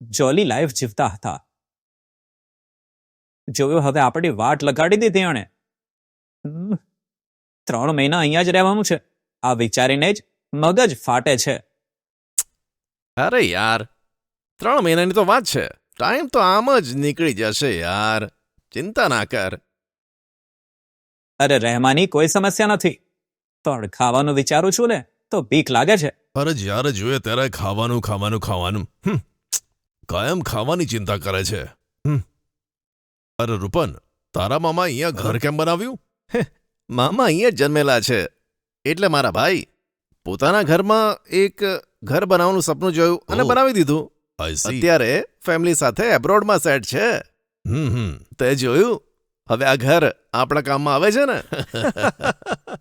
જોલી life જીવતા હતા. જોયું, હવે આપણી વાટ લગાડી દીધી એણે. 3 મહિના અહીંયા જ રહેવાનું છે. આ વિચારીને જ મગજ ફાટે છે. અરે યાર 3 મહિનાની તો વાત છે. ટાઈમ તો આમ જ નીકળી જશે યાર, ચિંતા ના કર. અરે રહેવાની કોઈ સમસ્યા નથી, પણ ખાવાનું વિચારું છું ને તો બીક લાગે છે. અરે જ્યારે જોઈએ ત્યારે ખાવાનું ખાવાનું ખાવાનું. કાયમ ખાવાની ચિંતા કરે છે. અરે રૂપન, તારા મામા અહીંયા ઘર કેમ બનાવ્યું? મામા અહીંયા જ જન્મેલા છે, એટલે મારા ભાઈ પોતાના ઘરમાં એક ઘર બનાવવાનું સપનું જોયું અને બનાવી દીધું. અત્યારે ફેમિલી સાથે એબ્રોડમાં સેટ છે. તે જોયું, હવે આ ઘર આપણા કામમાં આવે છે ને.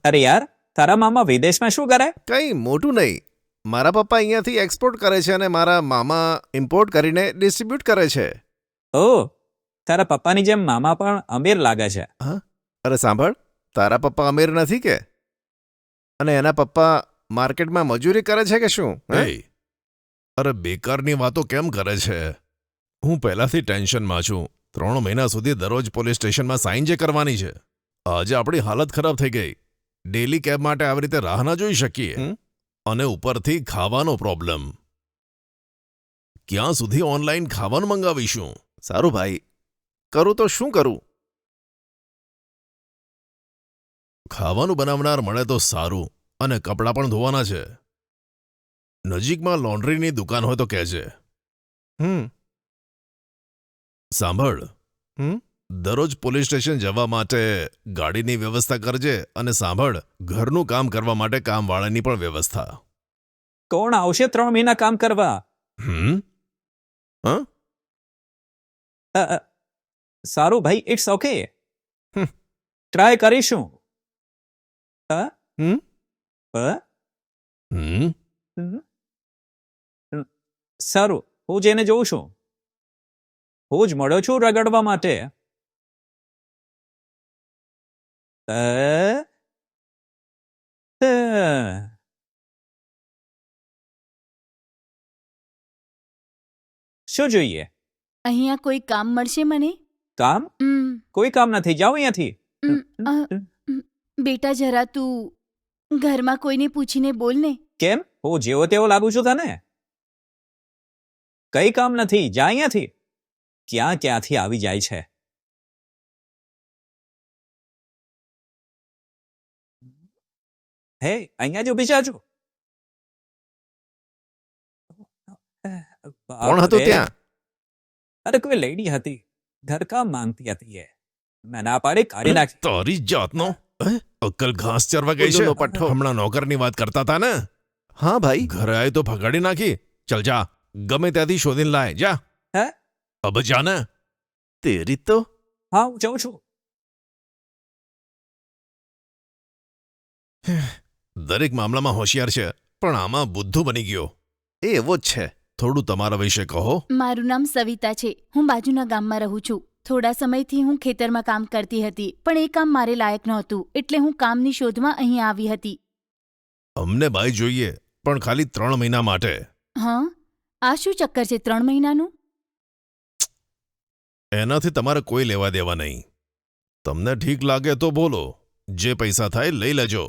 અરે યાર, તારા મામા વિદેશમાં શું કરે? કંઈ મોટું નહીં. મારા પપ્પા અહીંયાથી એક્સપોર્ટ કરે છે અને મારા મામા ઇમ્પોર્ટ કરીને ડિસ્ટ્રીબ્યુટ કરે છે. ઓહ, તારા પપ્પાની જેમ મામા પણ અમીર લાગે છે. અરે સાંભળ, તારા પપ્પા અમીર નથી કે? અને એના પપ્પા માર્કેટમાં મજૂરી કરે છે કે શું? અરે બેકારની વાતો કેમ કરે છે? હું પહેલાથી ટેન્શનમાં છું. 3 મહિના સુધી દરરોજ પોલીસ સ્ટેશનમાં સાઇન જે કરવાની છે. આજે આપણી હાલત ખરાબ થઈ ગઈ. ડેલી કેબ માટે આવી રીતે રાહ ના જોઈ શકીએ. અને ઉપરથી ખાવાનો પ્રોબ્લેમ. ક્યાં સુધી ઓનલાઈન ખાવાનું મંગાવીશું? સારું ભાઈ, કરું તો શું કરું? ખાવાનું બનાવનાર મળે તો સારું, અને કપડાં પણ ધોવાના છે. નજીકમાં લોન્ડ્રીની દુકાન હોય તો કહેજે. સાંભળ, દરરોજ પોલીસ સ્ટેશન જવા માટે ગાડીની વ્યવસ્થા કરજે. અને સાંભળ, ઘરનું કામ કરવા માટે કામવાળાની પણ વ્યવસ્થા. કોણ આવશે 3 મહિના કામ કરવા? સારું ભાઈ, ઇટ્સ ઓકે, ટ્રાય કરીશું. સારું, હું જઈને જોઉં છું. હું જ મળ્યો છું રગડવા માટે. શું જોઈએ? અહીંયા કોઈ કામ મળશે મને? કામ? કોઈ કામ નથી, જાઓ અહીંયાથી. બેટા જરા તું ઘરમાં કોઈને પૂછીને બોલ ને. કેમ, હું જેવો તેવો લાગુ છું તને? કઈ કામ નથી, જા અહીંયાથી. ક્યાં ક્યાંથી આવી જાય છે. હે, અહીંયા જ ઊભી જાજો. કોણ હતું ત્યાં? અરે કોઈ લેડી હતી, ઘરકામ માંગતી હતી. એ મેં ના પાડી, કાઢી નાખી. તારી જાતનો અક્કલ ઘાસ ચરવા ગઈ છે. હમણાં નોકરની વાત કરતા હતા ને? હા ભાઈ, ઘરે આવી તો ભગાડી નાખી. ચલ જા, ગમે ત્યાંથી શોધીને લાય જા. હે, અબ જા ને. તેરી તો. હા, હું જાઉં છું. દરેક મામલામાં હોશિયાર છે, પણ આમાં બુદ્ધુ બની ગયો. એ એવો જ છે. થોડું તમારા વિશે કહો. મારું નામ સવિતા છે. હું બાજુના ગામમાં રહું છું. થોડા સમયથી હું ખેતરમાં કામ કરતી હતી, પણ એ કામ મારે લાયક નહોતું, એટલે હું કામની શોધમાં અહીં આવી હતી. અમને બાઈ જોઈએ, પણ ખાલી 3 મહિના માટે. હા, આ શું ચક્કર છે 3 મહિનાનું? એનાથી તમારે કોઈ લેવા દેવા નહીં. તમને ઠીક લાગે તો બોલો, જે પૈસા થાય લઈ લેજો.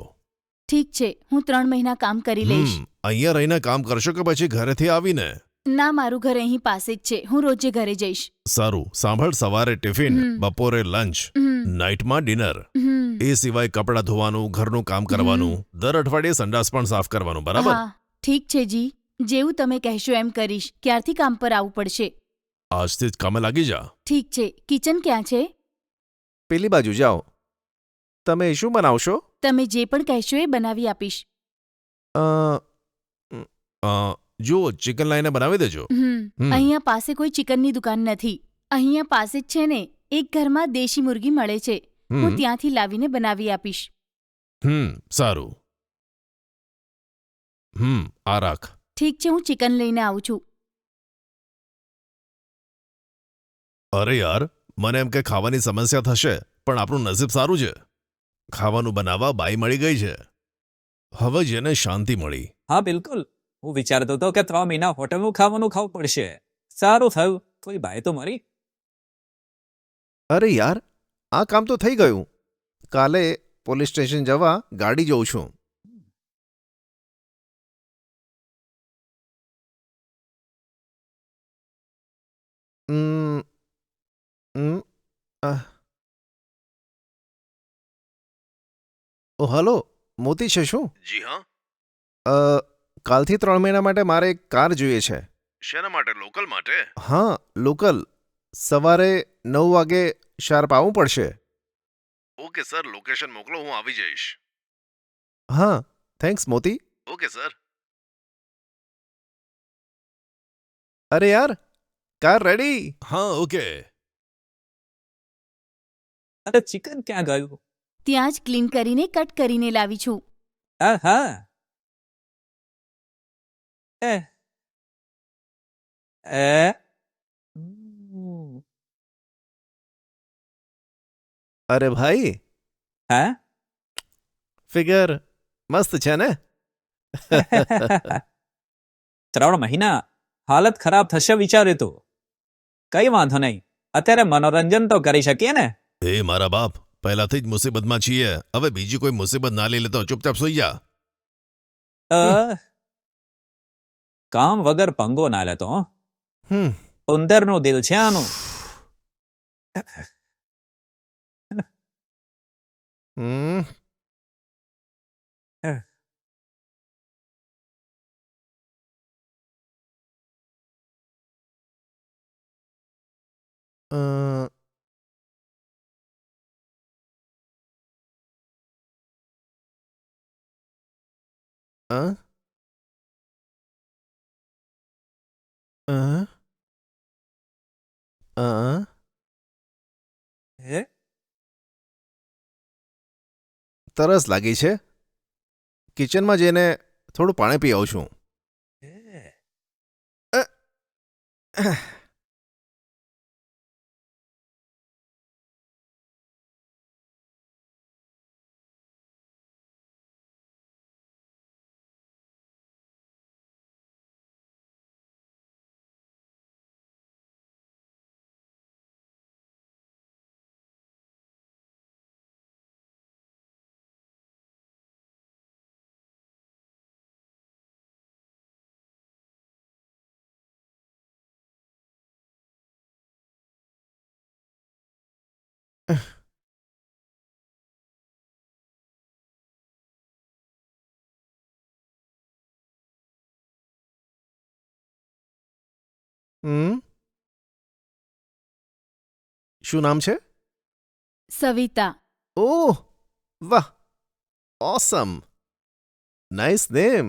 ઠીક છે, હું 3 મહિના કામ કરી લઈશ. અહીંયા રહીને કામ કરશો કે પછી ઘરેથી આવીને? ના, મારું ઘર અહીં પાસે જ છે. હું રોજે ઘરે જઈશ. સારું, સાંભળ, સવારે ટિફિન, બપોરે લંચ, નાઇટમાં ડિનર. એ સિવાય કપડાં ધોવાનું, ઘરનું કામ કરવાનું, દર અઠવાડિયે સંડાસ પણ સાફ કરવાનું, બરાબર? હા, ઠીક છે જી. જેવું તમે કહેશો એમ કરીશ. ક્યારથી કામ પર આવવું પડશે? આજથી જ કામે લાગી જા. ઠીક છે. કિચન ક્યાં છે? પેલી બાજુ જાઓ. તમે શું બનાવશો? તમે જે પણ કહેશો એ બનાવી આપીશ. જુઓ, ચિકન લાઈને બનાવી દેજો. અહીંયા પાસે કોઈ ચિકનની દુકાન નથી. અહીંયા પાસે જ છે ને એક ઘરમાં દેશી મુર્ગી મળે છે. હું ત્યાંથી લાવીને બનાવી આપીશ. સારું. આ રાખ. ઠીક છે, હું ચિકન લઈને આવું છું. અરે યાર, મને એમ કે ખાવાની સમસ્યા થશે, પણ આપણું નસીબ સારું છે. ખાવાનું બનાવવા બાઈ મળી ગઈ છે. હવે જેને શાંતિ મળી. હા બિલકુલ, હું વિચારતો હતો કે 3 મહિના હોટલનું ખાવાનું ખાવું પડશે. સારું થયું કોઈ બાય તો મરી. અરે યાર, આ કામ તો થઈ ગયું. કાલે પોલીસ સ્ટેશન જવા ગાડી જોઉં છું. ઉમ, ઉમ, આહ. ઓ હલો, મોતી છે શું? જી હા. કાલથી 3 મહિના માટે મારે એક કાર જોઈએ છે. શેના માટે? લોકલ માટે? હા, લોકલ. સવારે 9 વાગે શાર્પ આવવું પડશે. ઓકે સર, લોકેશન મોકલો, હું આવી જઈશ. હા, થેન્ક્સ મોતી. Okay sir. અરે યાર, કાર રેડી. હા, ઓકે. અરે ચિકન ક્યાં ગયું? ત્યાં જ ક્લીન કરીને કટ કરીને લાવી છું. હા. એ એ ઉમ. અરે ભાઈ, હા. ફિગર મસ્ત છે ને? 3 મહિના હાલત ખરાબ થશે વિચાર્યું તું. કઈ વાંધો નહીં, અત્યારે મનોરંજન તો કરી શકીએ ને. એ મારા બાપ, પહેલાથી જ મુસીબતમાં છીએ. હવે બીજી કોઈ મુસીબત ના લઈ લેતો ચૂપચાપ સુઈ જા. અ, કામ વગર પંગો ના લેતો હો. હમ. ઉંદરનું દિલ છે આનું. હમ. અ, અ? અ? અ? હે? તરસ લાગી છે. કિચનમાં જઈને થોડું પાણી પી આવું છું. અ, હમ. શું નામ છે? સવિતા. ઓહ, વાહ, ઓસમ. Nice name.